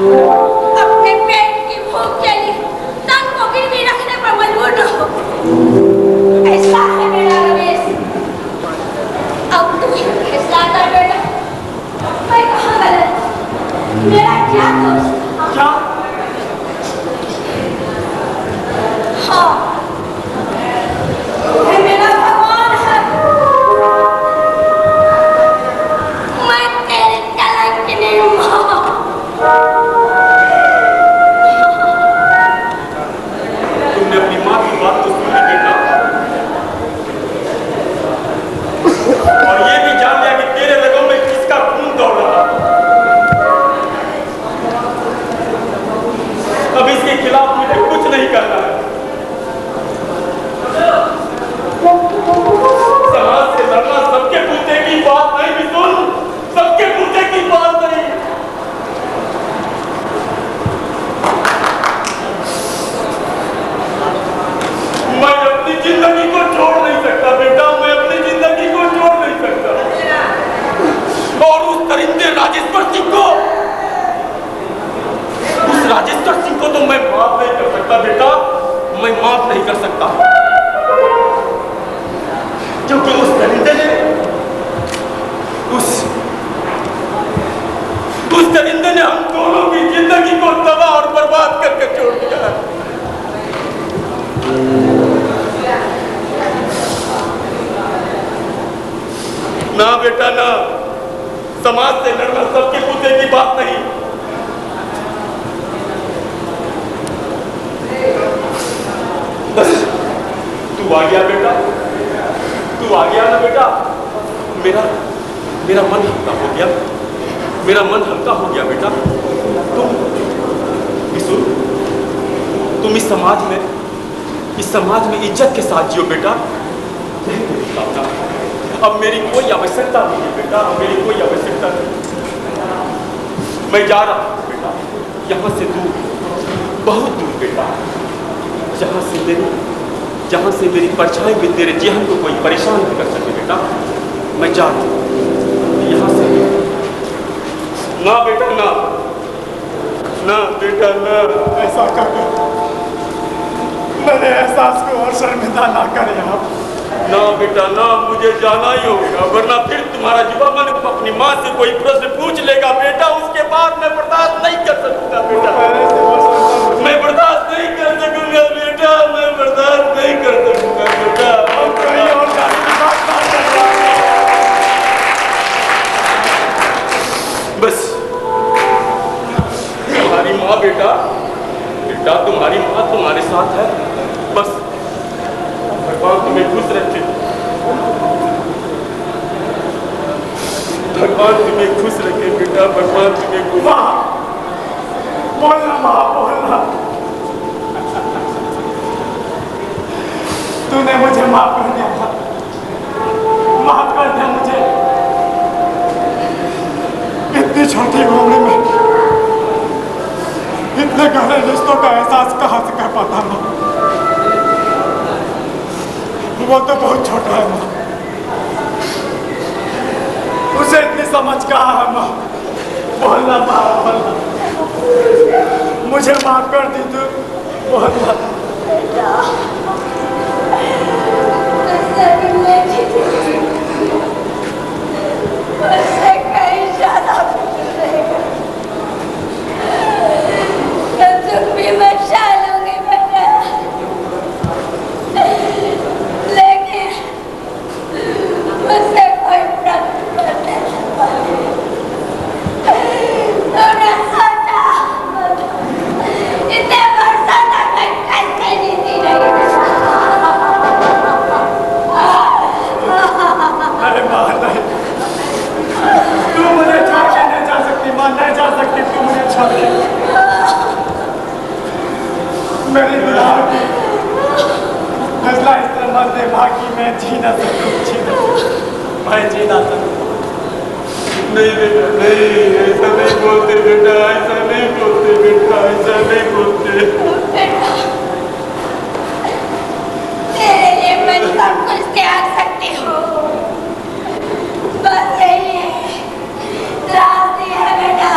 अपने पेट की भूख के लिए तन को गिरवी रखने पर मजबूर न हो। ऐसा है मेरा रमेश। अब तू ही फैसला कर बेटा, मैं कहाँ गलत, मेरा क्या दोष? क्या? हाँ, तू मेरा भगवान है। मैं तेरे कलंक की निर्माण। तुमने अपनी माँ की बात तो सुनी बेटा, और ये भी जान लिया कि तेरे रगों में किसका खून दौड़ रहा। अब इसके खिलाफ मुझे कुछ नहीं करना है। समाज से लड़ना सबके पूछे की बात नहीं भी सुन, सबके पूछे की बात नहीं। मैं अपनी जिंदगी को छोड़ नहीं सकता बेटा, मैं अपनी जिंदगी को छोड़ नहीं सकता। और उस दरिंदे राजेश्वर सिंह को, उस राजेश्वर सिंह को तो मैं माफ नहीं कर सकता बेटा, मैं माफ नहीं कर सकता, क्योंकि उस दरिंदे ने उस दरिंदे ने हम दोनों की जिंदगी को तबाह और बर्बाद करके छोड़ दिया है। ना बेटा ना, समाज से लड़ना सबके पूछे की बात नहीं। तू आ गया बेटा, तू आ गया ना बेटा, मेरा मन हल्का हो गया, मेरा मन हल्का हो गया बेटा। तुम इस समाज में इज्जत के साथ जियो बेटा। अब मेरी कोई आवश्यकता नहीं है बेटा, अब मेरी कोई आवश्यकता नहीं। मैं जा रहा हूँ बेटा, यहाँ से दूर, बहुत दूर बेटा, जहाँ से मेरी परछाई भी तेरे जीवन को कोई परेशान नहीं कर सके बेटा। मैं जा रहा हूँ यहाँ से। ना बेटा ना, ना बेटा ना, ऐसा कर मेरे एहसास को और शर्मिंदा ना करे आप। ना बेटा ना, मुझे जाना ही होगा, वरना फिर तुम्हारा जवाब मैंने अपनी माँ से कोई प्रश्न पूछ लेगा बेटा, उसके बाद मैं बर्दाश्त नहीं कर सकता बेटा, मैं बर्दाश्त नहीं कर सकूंगा बेटा, मैं बर्दाश्त नहीं कर सकूंगा बेटा। हम कहीं और जाने की बात ना कर। बस तुम्हारी माँ बेटा, तुम्हारी माँ तुम्हारे साथ है, बस भगवान तुम्हें खुश रखे, भगवान तुम्हें खुश रखे बेटा, भगवान तुम्हें खुश। बोलना माँ, बोलना, तूने मुझे माफ कर दिया था, माफ कर दिया मुझे। इतनी छोटी उम्र में इतने गहरे रिश्तों का एहसास कहाँ से कर पाता माँ? वो तो बहुत छोटा है माँ, उसे इतनी समझ कहाँ है माँ? बोलना माँ, बोलना, मुझे माफ कर दी तू, बोलना। कहीं ज्यादा तुम भी बचा लोगे बेटा, लेकिन मुझसे कोई प्रतिफल नहीं पाए। तुमने सोचा इतने वर्षों तक मैं कैसे जीती रही। अरे माँ नहीं, तू मुझे छोड़ के नहीं जा सकती माँ, नहीं जा सकती तू मुझे छोड़ के। मेरी दुलार की फैसला इस तरह मत दे माँ की मैं जी ना सकूँ, मैं जी ना सकूँ। नहीं बेटा नहीं, ऐसा नहीं बोलते बेटा, ऐसा नहीं बोलते बेटा, ऐसा नहीं बोलते। तेरे लिए मैं सब कुछ त्याग सकती हूँ, बस यही है रास्ते है बेटा।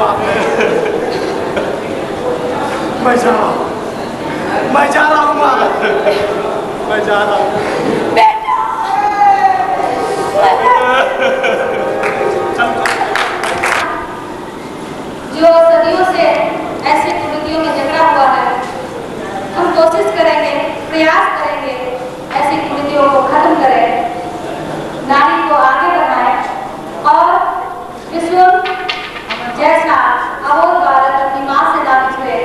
बात है। मैं जा रहा हूँ, मैं जा रहा हूँ माँ, मैं जा रहा हूँ। बेटा जो सदियों से ऐसी कुरीतियों में झगड़ा हुआ है, हम कोशिश करेंगे, प्रयास करेंगे ऐसी कुरीतियों को खत्म करें, नारी को आगे बढ़ाएं और विश्व जैसा अबोध बालक अपनी माँ से ना बिछड़े,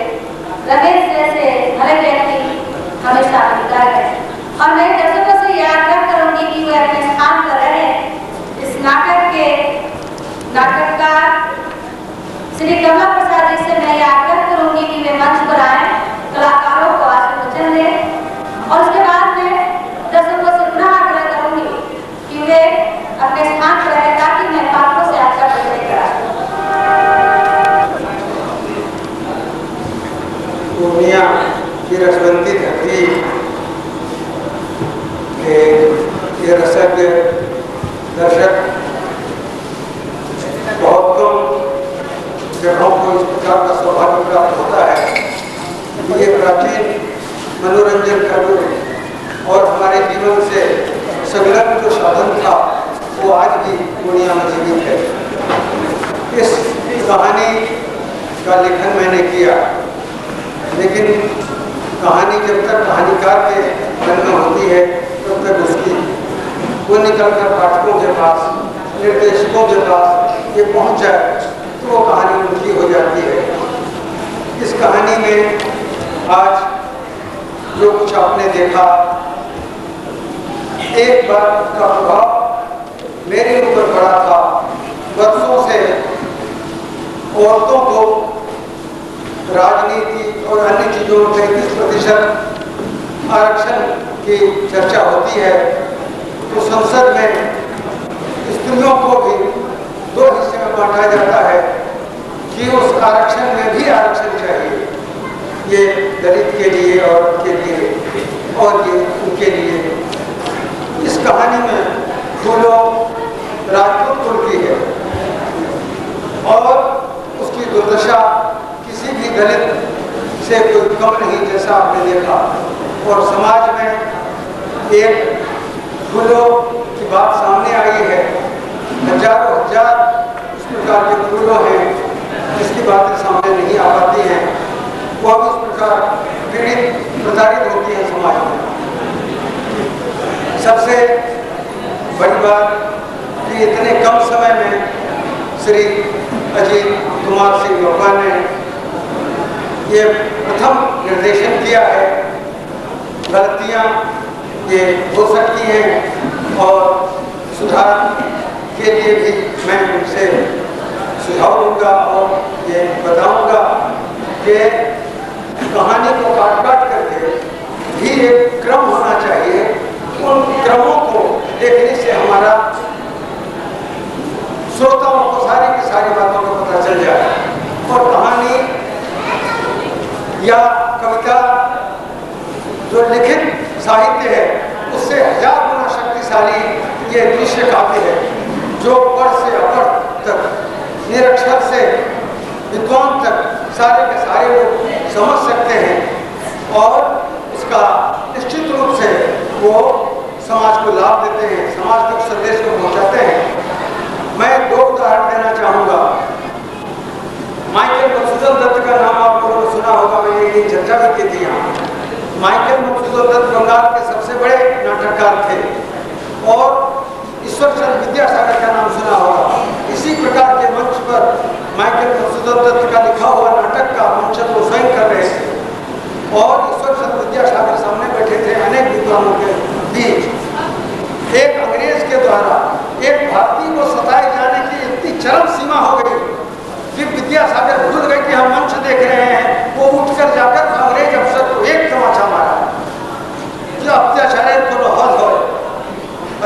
रमेश जैसे भले व्यक्ति हमेशा अधिकार है। और मैं दर्शकों से यह आग्रह करूंगी कि वे अपने स्थान पर रहे। इस नाटक के नाटककार श्री कमला प्रसाद जी से मैं यह आग्रह करूंगी कि वे मंच पर आए, कलाकारों को आशीर्वचन दें और उसके बाद मैं दर्शकों से पुनः आग्रह करूंगी कि वे अपने स्थान पर रहे ताकि मैं पात्रों से आपका परिचय करा सकूं। पूर्णिया की रसवंती धरती के ये रसक दर्शक बहुत कम जगहों को इस प्रकार का सौभाग्य प्राप्त होता है। ये प्राचीन मनोरंजन का जो और हमारे जीवन से संलग्न जो साधन था वो आज भी पूर्णिया में जीवित है। इस कहानी का लेखन मैंने किया, लेकिन कहानी जब तक कहानीकार के मन में होती है तब तक उसकी वो निकलकर पाठकों के पास, निर्देशकों के पास ये पहुंच जाए तो वो कहानी उनकी हो जाती है। इस कहानी में आज जो कुछ आपने देखा, एक बार का प्रभाव मेरे ऊपर पड़ा था। वर्षों से औरतों को राजनीति और अन्य चीजों में 35% आरक्षण की चर्चा होती है, तो संसद में स्त्रियों को भी 2 हिस्से में बांटा जाता है कि उस आरक्षण में भी आरक्षण चाहिए। ये दलित के लिए, औरत के लिए और ये उनके लिए। इस कहानी में फूलो राजपूत कुल की है और उसकी दुर्दशा किसी भी दलित से कोई कम नहीं, जैसा आपने देखा। और समाज में एक फूलों की बात सामने आई है, हजारों हजार इस प्रकार के फूलों हैं जिसकी बातें सामने नहीं आ पाती हैं। वो अब इस प्रकार पीड़ित प्रताड़ित होती है समाज में। सबसे बड़ी बात कि इतने कम समय में श्री अजीत कुमार सिंह लोका ने ये प्रथम निर्देशन किया है। गलतियाँ ये हो सकती हैं और सुधार के लिए भी मैं उनसे सुझाव दूंगा और ये बताऊंगा कि कहानी को काट काट करके भी एक क्रम होना चाहिए। उन क्रमों को देखने से हमारा श्रोताओं को सारी की सारी बातों का पता चल जाए और कहानी या कविता जो लिखित साहित्य है उससे 1000 गुना शक्तिशाली ये दृश्य काव्य है, जो पढ़ से अपढ़ तक, निरक्षर से विद्वान तक सारे के सारे लोग समझ सकते हैं और उसका निश्चित रूप से वो समाज को लाभ देते हैं, समाज तक संदेश को पहुंचाते हैं। मैं 2 उदाहरण देना चाहूँगा। माइकल मधुसूदन दत्त का नाम आप लोगों ने सुना होगा, मैंने एक चर्चा भी की थी यहाँ। माइकल मधुसूदन दत्त बंगाल के सबसे बड़े नाटककार थे और ईश्वर चंद्र विद्यासागर का नाम सुना होगा। इसी प्रकार के मंच पर माइकल मधुसूदन दत्त का लिखा हुआ नाटक का मंचन वो स्वयं कर रहे थे और ईश्वर चंद्र विद्यासागर सामने बैठे थे अनेक विद्वानों के बीच। एक अंग्रेज के द्वारा एक भारतीय को सताए जाने की इतनी चरम सीमा हो गई कि विद्यासागर भूल गए कि हम मंच देख रहे हैं। वो उठकर जाकर अंग्रेज अफसर को एक तमाचा मारा कि अत्याचार को हद हो,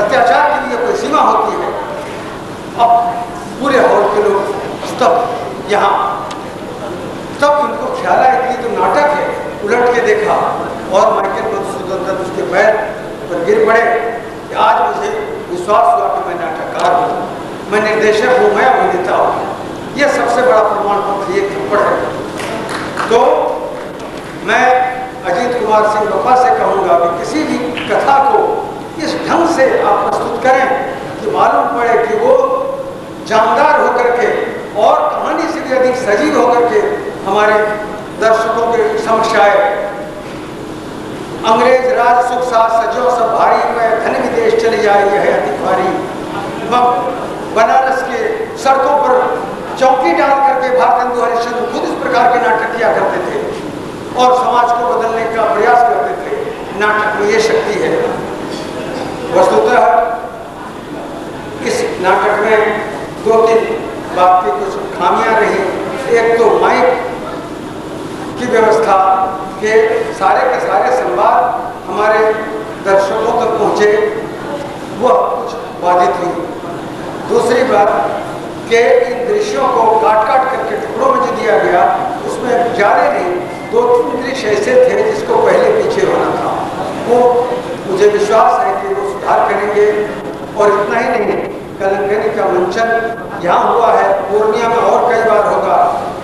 अत्याचार के लिए कोई सीमा होती है। अब पूरे हॉल के लोग स्तब्ध। यहाँ तब उनको ख्याल आया कि तो नाटक है। उलट के देखा और माइकल मधुसूदन दत्त उसके पैर पर गिर पड़े कि आज मुझे विश्वास हुआ कि मैं नाटककार हूँ, मैं निर्देशक हूँ, मैं अभिनेता हूँ। ये सबसे बड़ा प्रमाण पत्र ये थप्पड़ है। तो मैं अजीत कुमार सिंह बप्पा से कहूँगा कि किसी भी कथा को इस ढंग से आप प्रस्तुत करें कि मालूम पड़े कि वो जानदार होकर के और कहानी से भी अधिक सजीव होकर के हमारे दर्शकों के समक्ष आए। अंग्रेज राज सुख साथ सजो सब भारी, मैं धन विदेश चली आई है अति भारी। बनारस के सड़कों पर चौकी डाल करके भारतेंदु हरिश्चंद्र खुद इस प्रकार के नाटक किया करते थे और समाज को बदलने का प्रयास करते थे। नाटक में ये शक्ति है। वस्तुतः इस नाटक में 2-3 बात की कुछ खामियां रही। एक तो माइक की व्यवस्था के सारे संवाद हमारे दर्शकों तक पहुँचे, वह कुछ बाधित हुई। दूसरी बात कि इन दृश्यों को काट करके टुकड़ों में जो दिया गया उसमें ज़्यादा नहीं 2-3 दृश्य ऐसे थे जिसको पहले पीछे होना था। वो मुझे विश्वास है कि वो सुधार करेंगे। और इतना ही नहीं, कलंकनी का मंचन यहाँ हुआ है, पूर्णिया में और कई बार होगा।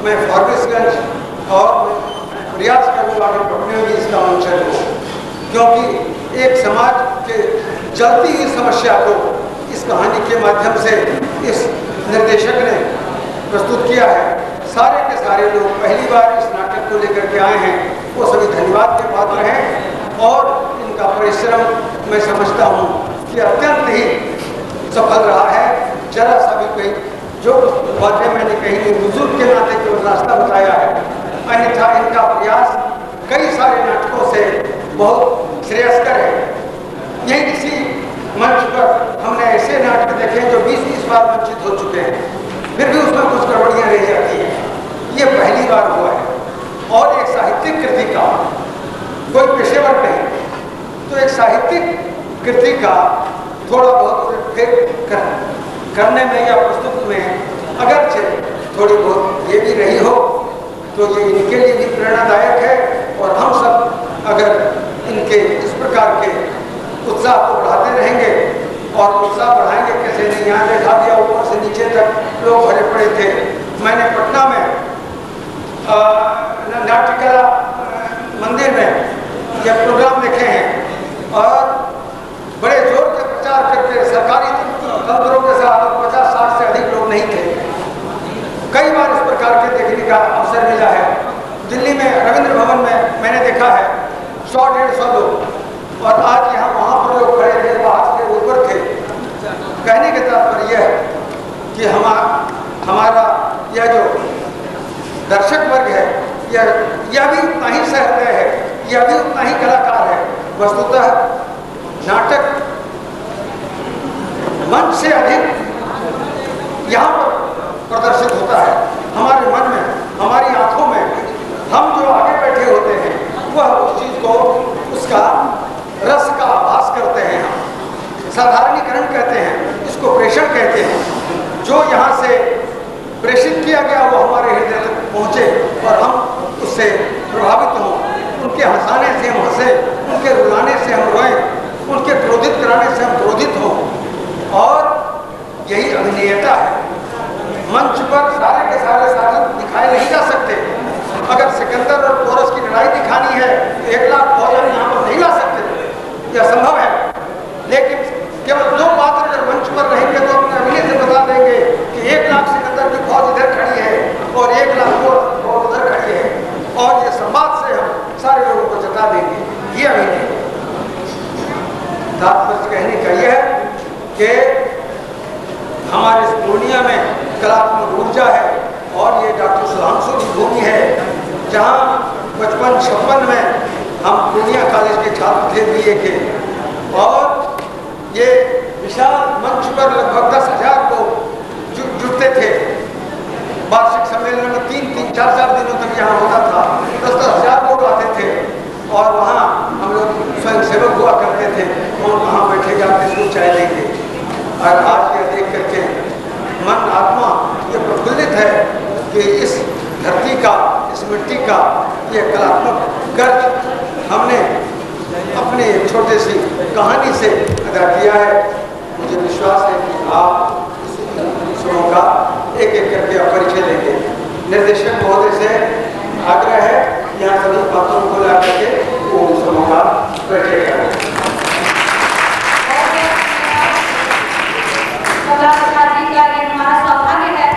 मैं फॉरबिसगंज और प्रयास करूँगा कि पटने में भी इसका मंचन हो, क्योंकि एक समाज के जलती हुई समस्या को इस कहानी के माध्यम से इस निर्देशक ने प्रस्तुत किया है। सारे के सारे लोग पहली बार इस नाटक को लेकर के आए हैं, वो सभी धन्यवाद के पात्र हैं और इनका परिश्रम मैं समझता हूँ कि अत्यंत ही सफल रहा है। जरा सा भी कहीं जो बातें मैंने कही नहीं, बुजुर्ग के नाते केवल रास्ता बताया है, अन्यथा इनका प्रयास कई सारे नाटकों से बहुत श्रेयस्कर है। यही किसी मंच पर हमने ऐसे नाटक देखे जो 20-20 बार मंचित हो चुके हैं, फिर भी उसमें कुछ गड़बड़ियाँ रह जाती हैं। ये पहली बार हुआ है। और एक साहित्यिक कृति का, कोई पेशेवर नहीं, तो एक साहित्यिक कृति का थोड़ा बहुत करने में या प्रस्तुत में अगरचे थोड़ी बहुत ये भी रही हो तो ये इनके लिए भी प्रेरणादायक है। और हम सब अगर इनके इस प्रकार के उत्साह को बढ़ाते रहेंगे और उत्साह बढ़ाएंगे कैसे नहीं। यहाँ देखा दिया ऊपर से नीचे तक लोग भरे पड़े थे। मैंने पटना में नाट्यकला मंदिर में ये प्रोग्राम देखे हैं और बड़े जोर से प्रचार करके सरकारी तंत्रों के साथ 50-60 से अधिक लोग नहीं थे। कई बार इस प्रकार के देखने का अवसर मिला है। दिल्ली में रविंद्र भवन में मैंने देखा है 100-150 लोग और आज यहाँ वहाँ पर लोग खड़े थे, बाहर से ऊपर थे। कहने के तात्पर्य यह है कि हमारा यह जो दर्शक वर्ग है यह भी उतना ही सहृदय है, यह भी उतना ही कलाकार है। वस्तुतः नाटक मंच से अधिक यहाँ पर प्रदर्शित होता है। हमारे मन में, हमारी आंखों में हम जो आगे बैठे होते हैं वह उस चीज़ को, उसका रस का आभास करते हैं। हम साधारणीकरण कहते हैं, इसको प्रेषण कहते हैं। जो यहाँ से प्रेषित किया गया वो हमारे हृदय तक पहुँचे और हम उससे प्रभावित हों। उनके हंसाने से हम हंसे, उनके रुलाने से हम रोएं, उनके क्रोधित कराने से हम क्रोधित हों। और यही अभिनेता है। मंच पर सारे के सारे साधन दिखाए नहीं जा सकते। अगर सिकंदर और पोरस की लड़ाई दिखानी है तो 1 लाख फौजन यहाँ पर नहीं ला सकते, यह संभव है। लेकिन केवल 2 पात्र अगर मंच पर रहेंगे तो अपने अभिनय से बता देंगे कि 1 लाख सिकंदर की फौज इधर खड़ी है और 1 लाख फौज उधर खड़ी है, और ये संवाद से हम सारे लोगों को जता देंगे। ये अभिनय तात्पर्य कहने का यह है कि हमारे इस पूर्णिया में कलात्मक ऊर्जा है और ये डॉक्टर सुधांशु की भूमि है, जहाँ 55-56 में हम पूर्णिया कॉलेज के छात्र थे BA के, और ये विशाल मंच पर लगभग 10,000 लोग जुटते थे। वार्षिक सम्मेलन में 3-3, 4-4 दिनों तक यहाँ होता था। 10,000 लोग आते थे और वहाँ हम लोग स्वयं सेवक हुआ करते थे और वहाँ बैठे जाते थे, चाय लेंगे। और आज ये देख करके मन आत्मा ये प्रफुल्लित है कि इस धरती का, इस मिट्टी का ये कलात्मक कर्ज हमने अपने छोटे सी कहानी से अदा किया है। मुझे विश्वास है कि आप इस सुनों का एक एक करके का परिचय देंगे। निर्देशक महोदय से आग्रह है यहाँ सभी पात्रों को ला करके वो उत्सवों का परिचय करें। हमारा सौभाग्य है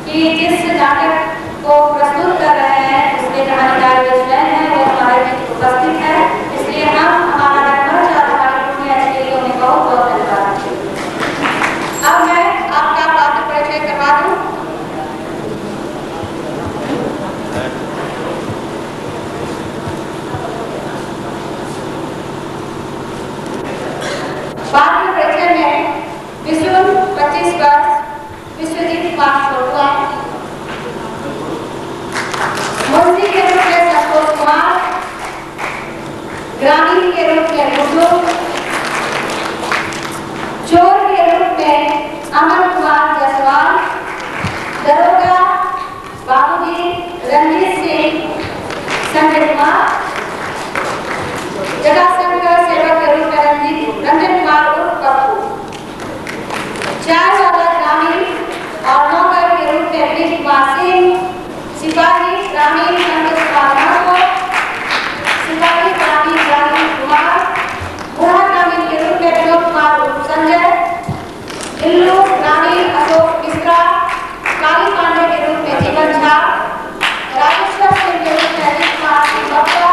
कि जिस नाटक को प्रस्तुत कर रहे हैं उसके कहानीकार जो स्वयं है वो हमारे बीच उपस्थित है, इसलिए हम हमारा नंबर चार कार्यक्रम में इसके लिए उन्हें बहुत बहुत धन्यवाद। अब मैं आपका पात्र परिचय करवा दूं। पात्र परिचय में विष्णु 25 वर्ष, विश्वजीत कुमार छोटुआ, मुंशी के रूप में संतोष कुमार, ग्रामीण के रूप में गुड्डू, चोर के रूप में अमर कुमार जायसवाल, दरोगा बाबूजी रणजीत सिंह, संजय कुमार, जटाशंकर सेवक के रूप में रंजन कुमार उर्फ पप्पू, चाय वाला ग्रामीण और नौकर के रूप में वीर कुमार सिंह, सिपाही ग्रामीण संतोष कुमार महतो, सिपाही ग्रामीण कुमार, बूढ़ा ग्रामीण के रूप में विनोद कुमार उर्फ संजय, इल्लू ग्रामीण अशोक मिश्रा, काली पांडे के रूप में जीवन झा, राजेश्वर सिंह के रूप में अजीत कुमार सिंह बप्पा,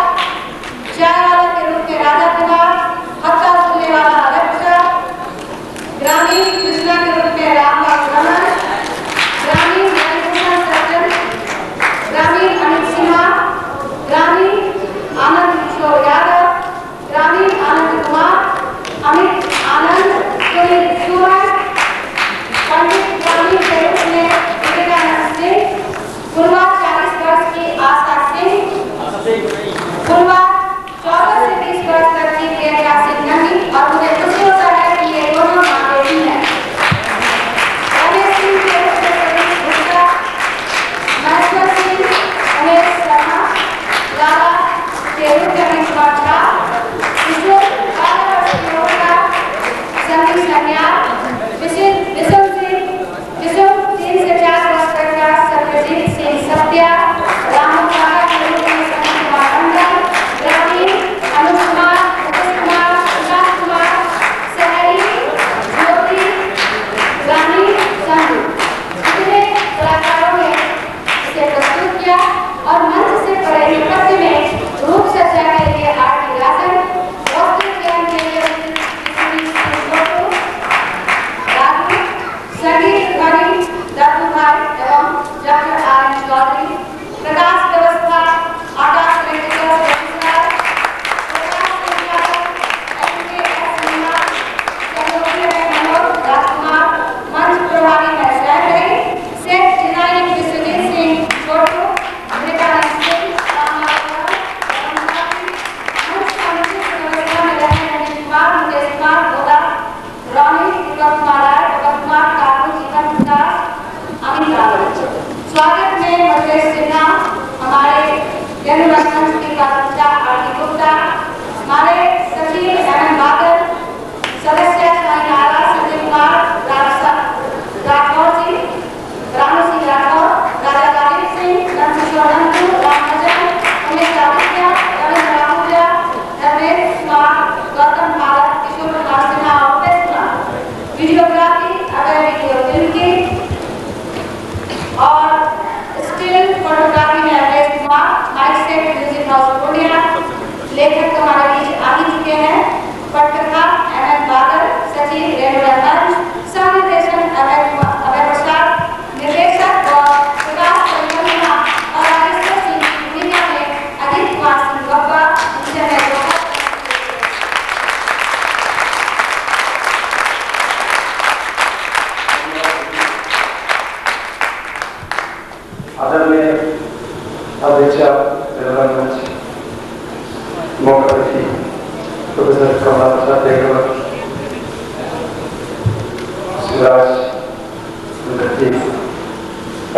चाय वाला के रूप में राजा कुमार, हत्या सुनने वाला अध्यक्ष, ग्रामीण कृष्णा के रूप में रामबाग रमन, ग्रामीण हरिभूषण सज्जन, ग्रामीण अमित सिन्हा, ग्रामीण आनंद किशोर यादव, ग्रामीण आनंद कुमार, अमित आनंद, सुनील सूरज, पंडित ग्रामीण के रूप में विवेकानंद सिंह, गुरुवा 40 वर्ष की आशा सिंह, गुरुवा 14 से 20 वर्ष तक की प्रियंका सिंह नंदी, और मुझे खुशी होता है कि ये दोनों मां बेटी हैं। रमेश सिंह के रूप में सतीश गुप्ता, महेश्वर सिंह, रमेश शर्मा, लाला के रूप में अमित कुमार झा, किशोर 12 वर्ष की होगा, संदीप सन्याल, विशुम सिंह, विशुम 3 से 4 वर्ष तक का सत्यजीत सिंह सत्या, रामू काका के रूप में संदीप कुमार अंदर, ग्रामीण अनुज कुमार, मुकेश कुमार, विकास कुमार, शहरी ज्योति, ग्रामीण संधु। इतने कलाकारों ने इसे प्रस्तुत किया और मंच से परे नेपथ्य में रूप सज्जा के लिए आरती राजन, वस्त्र ज्ञान के लिए राजू, संगीत ध्वनि दत्तू भाई एवं डॉक्टर आर एन चौधरी, प्रकाश व्यवस्था आकाश वेंकटेश्वर स्वागत में मुकेश सिन्हा, हमारे जनमंच की कार्यकर्ता आरती गुप्ता, हमारे सचिव एम बादल, सदस्य शाहीनारा संजय कुमार राठौर जी, रानू सिंह राठौर, राजा कालिक सिंह, नंदकिशोर नंदू, रामभजन, उमेश आदित्य, रविंद्र आहूजा, धर्मेश कुमार, गौतम भारत, किशोर कुमार सिन्हा और उपेश कुमार, वीडियोग्राफी अगर वीडियो फिल्म की और स्टिल फोटोग्राफी में अवैध Kumar, mic set music house Purnia, लेखक हमारे बीच आ ही चुके हैं, पटकथा एम बादल, सचिव रेणुराज, सह निर्देशन अभय प्रसाद, निर्देशक और प्रकाश परियोजना और राजेश्वर सिंह दुनिया में अजीत कुमार सिंह बप्पा, उनसे मैं आदरणीय अध्यक्ष मुख्यमंत्री प्रोफेसर कमला प्रसाद देगलवर, शिवराज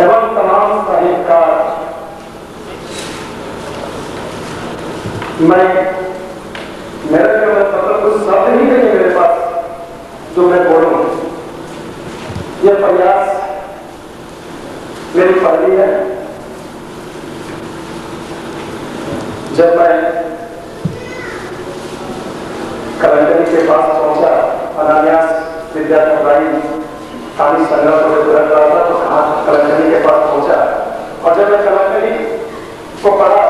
एवं तमाम साहित्यकार, मैं मेरा केवल मतलब कुछ शब्द ही नहीं है मेरे पास जो मैं बोलूं। यह प्रयास मेरी पहली है। जब मैं कलंदरी के पास पहुंचा, अनान्यास विद्यार्थी पानी संग्रह को तुरंत रहा था, तो कहाँ कलंदरी के पास पहुंचा। और जब मैं कलंदरी को पढ़ा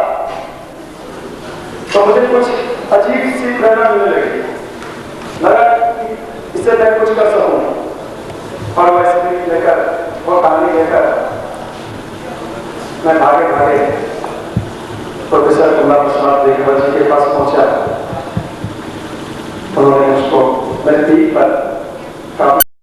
तो मुझे कुछ अजीब सी प्रेरणा मिलने लगी। लगा कि इससे मैं कुछ कर सकूं। और वैसे लेकर वो कहानी लेकर मैं भागे भागे प्रोफेसर कुमार प्रसाद देवकर जी के पास पहुंचा। उन्होंने मुझको मेरे पीठ पर